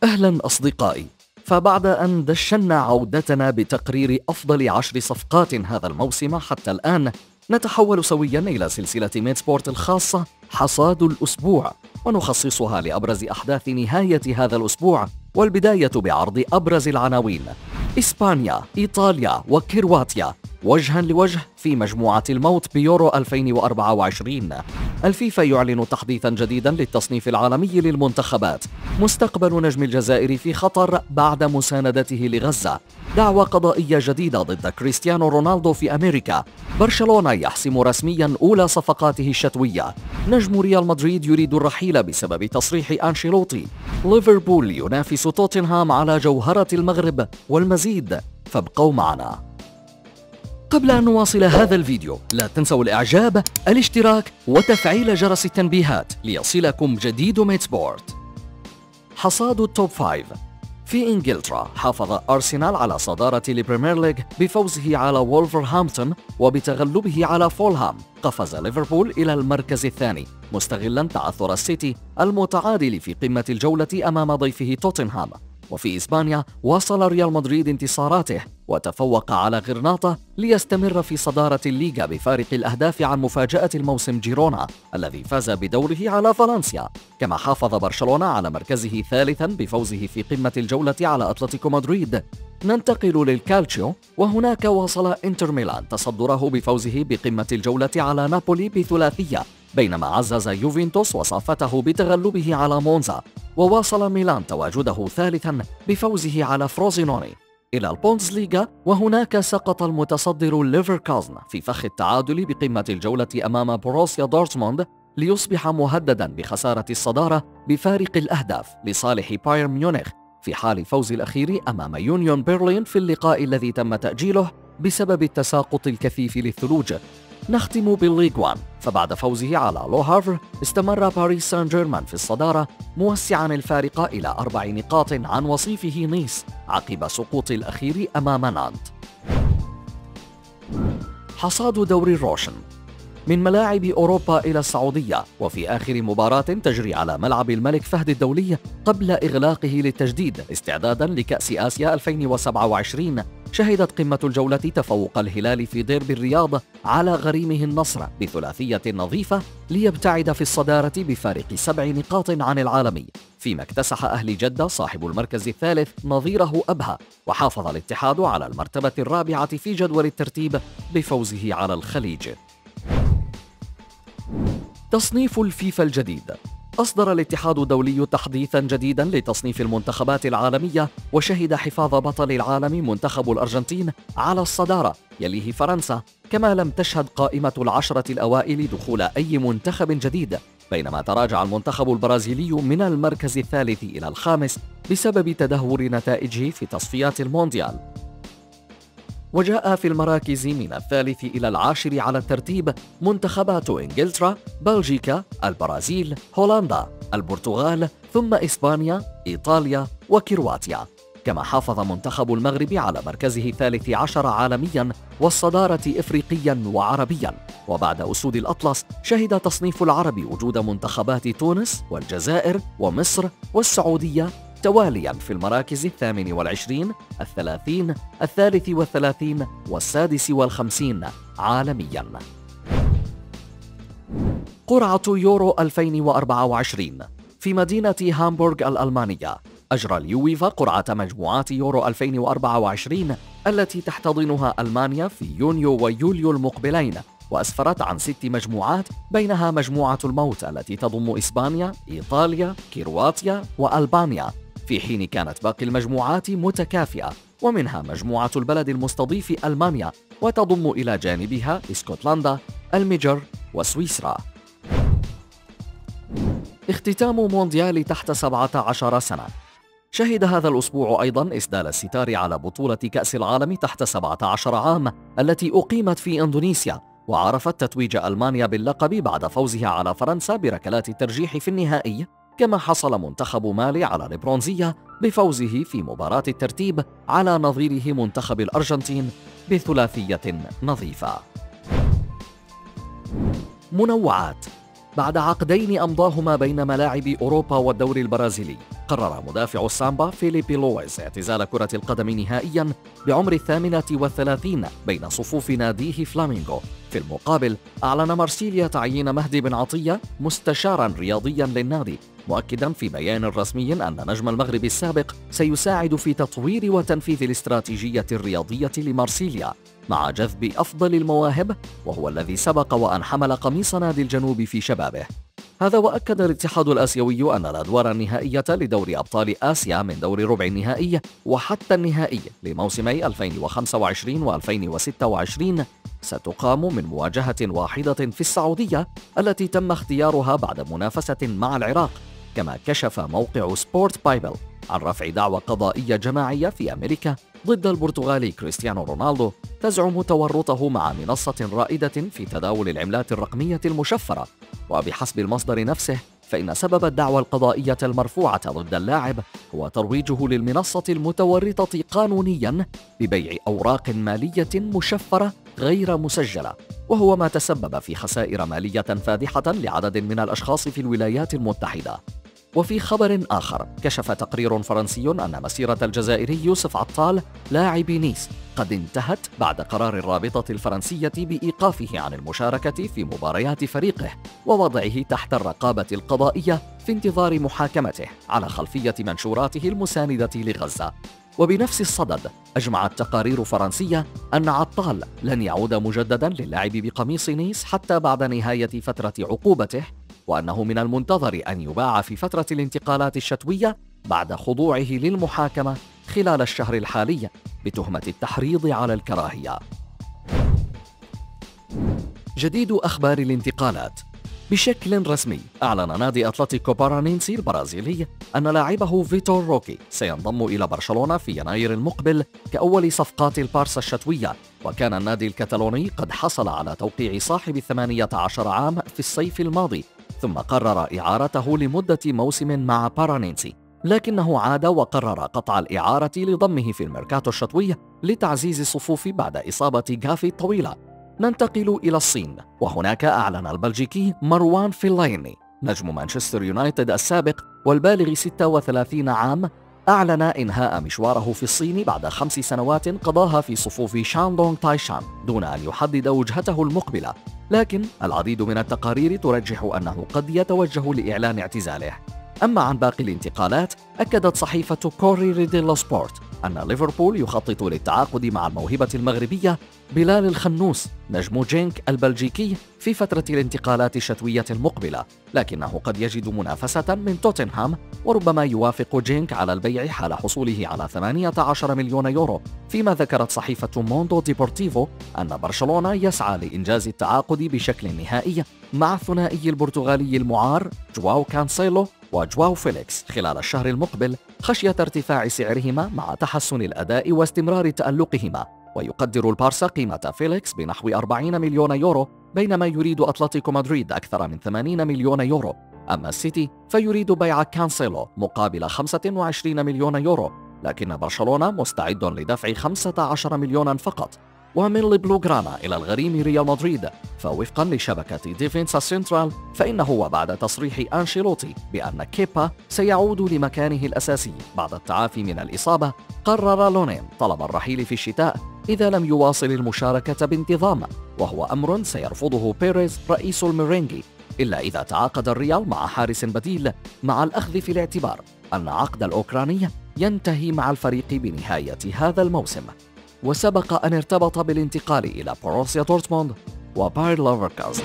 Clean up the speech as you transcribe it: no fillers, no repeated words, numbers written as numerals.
أهلا أصدقائي. فبعد أن دشنا عودتنا بتقرير أفضل 10 صفقات هذا الموسم حتى الآن، نتحول سويا إلى سلسلة ميد سبورت الخاصة حصاد الأسبوع، ونخصصها لأبرز أحداث نهاية هذا الأسبوع، والبداية بعرض أبرز العناوين: إسبانيا، إيطاليا وكرواتيا وجها لوجه في مجموعة الموت بيورو 2024. الفيفا يعلن تحديثا جديدا للتصنيف العالمي للمنتخبات. مستقبل نجم الجزائر في خطر بعد مساندته لغزة. دعوى قضائية جديدة ضد كريستيانو رونالدو في أمريكا. برشلونة يحسم رسميا أولى صفقاته الشتوية. نجم ريال مدريد يريد الرحيل بسبب تصريح أنشيلوتي. ليفربول ينافس توتنهام على جوهرة المغرب، والمزيد، فابقوا معنا. قبل أن نواصل هذا الفيديو، لا تنسوا الإعجاب، الاشتراك وتفعيل جرس التنبيهات ليصلكم جديد ميد سبورت. حصاد التوب 5. في إنجلترا، حافظ أرسنال على صدارة البريمير ليج بفوزه على وولفرهامبتون، وبتغلبه على فولهام قفز ليفربول إلى المركز الثاني، مستغلا تعثر السيتي المتعادل في قمة الجولة أمام ضيفه توتنهام. وفي إسبانيا، واصل ريال مدريد انتصاراته وتفوق على غرناطة ليستمر في صدارة الليغا بفارق الأهداف عن مفاجأة الموسم جيرونا الذي فاز بدوره على فالنسيا. كما حافظ برشلونة على مركزه ثالثا بفوزه في قمة الجولة على أتلتيكو مدريد. ننتقل للكالتشيو، وهناك واصل إنتر ميلان تصدره بفوزه بقمة الجولة على نابولي بثلاثية، بينما عزز يوفنتوس وصافته بتغلبه على مونزا. وواصل ميلان تواجده ثالثا بفوزه على فروزينوني. إلى البوندسليغا، وهناك سقط المتصدر ليفركوزن في فخ التعادل بقمة الجولة أمام بروسيا دورتموند، ليصبح مهددا بخسارة الصدارة بفارق الأهداف لصالح بايرن ميونخ في حال فوز الأخير أمام يونيون برلين في اللقاء الذي تم تأجيله بسبب التساقط الكثيف للثلوج. نختم بالليغ 1، فبعد فوزه على لو هافر استمر باريس سان جيرمان في الصدارة، موسعا الفارق إلى 4 نقاط عن وصيفه نيس عقب سقوط الأخير أمام نانت. حصاد دوري الروشن. من ملاعب أوروبا إلى السعودية، وفي آخر مباراة تجري على ملعب الملك فهد الدولي قبل إغلاقه للتجديد استعدادا لكأس آسيا 2027، شهدت قمة الجولة تفوق الهلال في ديربي الرياض على غريمه النصر بثلاثية نظيفة، ليبتعد في الصدارة بفارق 7 نقاط عن العالمي، فيما اكتسح أهلي جدة صاحب المركز الثالث نظيره أبها. وحافظ الاتحاد على المرتبة الرابعة في جدول الترتيب بفوزه على الخليج. تصنيف الفيفا الجديد. أصدر الاتحاد الدولي تحديثاً جديداً لتصنيف المنتخبات العالمية، وشهد حفاظ بطل العالم منتخب الأرجنتين على الصدارة، يليه فرنسا. كما لم تشهد قائمة العشرة الأوائل دخول أي منتخب جديد، بينما تراجع المنتخب البرازيلي من المركز الثالث إلى الخامس بسبب تدهور نتائجه في تصفيات المونديال. وجاء في المراكز من الثالث إلى العاشر على الترتيب منتخبات إنجلترا، بلجيكا، البرازيل، هولندا، البرتغال، ثم إسبانيا، إيطاليا وكرواتيا. كما حافظ منتخب المغرب على مركزه 13 عالميا والصدارة إفريقيا وعربيا. وبعد أسود الأطلس، شهد تصنيف العرب وجود منتخبات تونس والجزائر ومصر والسعودية تواليا في المراكز 28، 30، 33 و56 عالميا. قرعة يورو 2024. في مدينة هامبورغ الألمانية، أجرى اليويفا قرعة مجموعات يورو 2024 التي تحتضنها ألمانيا في يونيو ويوليو المقبلين، وأسفرت عن 6 مجموعات، بينها مجموعة الموت التي تضم إسبانيا، إيطاليا، كرواتيا وألبانيا، في حين كانت باقي المجموعات متكافئة، ومنها مجموعة البلد المستضيف ألمانيا، وتضم إلى جانبها اسكتلندا، المجر وسويسرا. اختتام مونديال تحت 17 سنة. شهد هذا الأسبوع أيضا إسدال الستار على بطولة كأس العالم تحت 17 عام التي أقيمت في إندونيسيا، وعرفت تتويج ألمانيا باللقب بعد فوزها على فرنسا بركلات الترجيح في النهائي. كما حصل منتخب مالي على البرونزية بفوزه في مباراة الترتيب على نظيره منتخب الأرجنتين بثلاثية نظيفة. منوعات. بعد عقدين أمضاهما بين ملاعب أوروبا والدوري البرازيلي، قرر مدافع السامبا فيليبي لويز اعتزال كرة القدم نهائياً بعمر 38 بين صفوف ناديه فلامينغو. في المقابل أعلن مارسيليا تعيين مهدي بن عطية مستشاراً رياضياً للنادي، مؤكداً في بيان رسمي أن نجم المغرب السابق سيساعد في تطوير وتنفيذ الاستراتيجية الرياضية لمارسيليا مع جذب أفضل المواهب، وهو الذي سبق وأن حمل قميص نادي الجنوب في شبابه. هذا وأكد الاتحاد الآسيوي أن الأدوار النهائية لدوري أبطال آسيا من دور ربع النهائي وحتى النهائي لموسمي 2025 و2026 ستقام من مواجهة واحدة في السعودية التي تم اختيارها بعد منافسة مع العراق، كما كشف موقع سبورت بايبل عن رفع دعوى قضائية جماعية في أمريكا ضد البرتغالي كريستيانو رونالدو تزعم تورطه مع منصة رائدة في تداول العملات الرقمية المشفرة. وبحسب المصدر نفسه فإن سبب الدعوى القضائية المرفوعة ضد اللاعب هو ترويجه للمنصة المتورطة قانونياً ببيع أوراق مالية مشفرة غير مسجلة، وهو ما تسبب في خسائر مالية فادحة لعدد من الأشخاص في الولايات المتحدة. وفي خبر آخر، كشف تقرير فرنسي أن مسيرة الجزائري يوسف عطال لاعب نيس قد انتهت بعد قرار الرابطة الفرنسية بإيقافه عن المشاركة في مباريات فريقه ووضعه تحت الرقابة القضائية في انتظار محاكمته على خلفية منشوراته المساندة لغزة. وبنفس الصدد أجمعت تقارير فرنسية أن عطال لن يعود مجددا للعب بقميص نيس حتى بعد نهاية فترة عقوبته، وأنه من المنتظر أن يباع في فترة الانتقالات الشتوية بعد خضوعه للمحاكمة خلال الشهر الحالي بتهمة التحريض على الكراهية. جديد أخبار الانتقالات. بشكل رسمي أعلن نادي أتلتيكو بارانينسي البرازيلي أن لاعبه فيتور روكي سينضم إلى برشلونة في يناير المقبل كأول صفقات البارسا الشتوية، وكان النادي الكتالوني قد حصل على توقيع صاحب 18 عام في الصيف الماضي، ثم قرر إعارته لمدة موسم مع بارانينسي، لكنه عاد وقرر قطع الإعارة لضمه في الميركاتو الشتوي لتعزيز الصفوف بعد إصابة جافي الطويلة. ننتقل إلى الصين، وهناك أعلن البلجيكي مروان فيلايني نجم مانشستر يونايتد السابق والبالغ 36 عام أعلن إنهاء مشواره في الصين بعد 5 سنوات قضاها في صفوف شاندونغ تايشان دون أن يحدد وجهته المقبلة، لكن العديد من التقارير ترجح أنه قد يتوجه لإعلان اعتزاله. أما عن باقي الانتقالات، أكدت صحيفة كورير ديلو سبورت أن ليفربول يخطط للتعاقد مع الموهبة المغربية بلال الخنوس نجم جينك البلجيكي في فترة الانتقالات الشتوية المقبلة، لكنه قد يجد منافسة من توتنهام وربما يوافق جينك على البيع حال حصوله على 18 مليون يورو. فيما ذكرت صحيفة موندو ديبورتيفو أن برشلونة يسعى لإنجاز التعاقد بشكل نهائي مع الثنائي البرتغالي المعار جواو كانسيلو وجواو فيليكس خلال الشهر المقبل خشية ارتفاع سعرهما مع تحسن الأداء واستمرار تألقهما. ويقدر البارسا قيمة فيليكس بنحو 40 مليون يورو، بينما يريد أتلتيكو مدريد أكثر من 80 مليون يورو. أما السيتي فيريد بيع كانسيلو مقابل 25 مليون يورو، لكن برشلونة مستعد لدفع 15 مليونا فقط. ومن البلوغرانا إلى الغريم ريال مدريد، فوفقا لشبكة ديفينسا سنترال فإنه وبعد تصريح أنشيلوتي بأن كيبا سيعود لمكانه الأساسي بعد التعافي من الإصابة، قرر لونين طلب الرحيل في الشتاء إذا لم يواصل المشاركة بانتظام، وهو أمر سيرفضه بيريز رئيس الميرينجي إلا إذا تعاقد الريال مع حارس بديل، مع الأخذ في الاعتبار أن عقد الأوكراني ينتهي مع الفريق بنهاية هذا الموسم. وسبق أن ارتبط بالانتقال إلى بوروسيا دورتموند وباير ليفركوزن.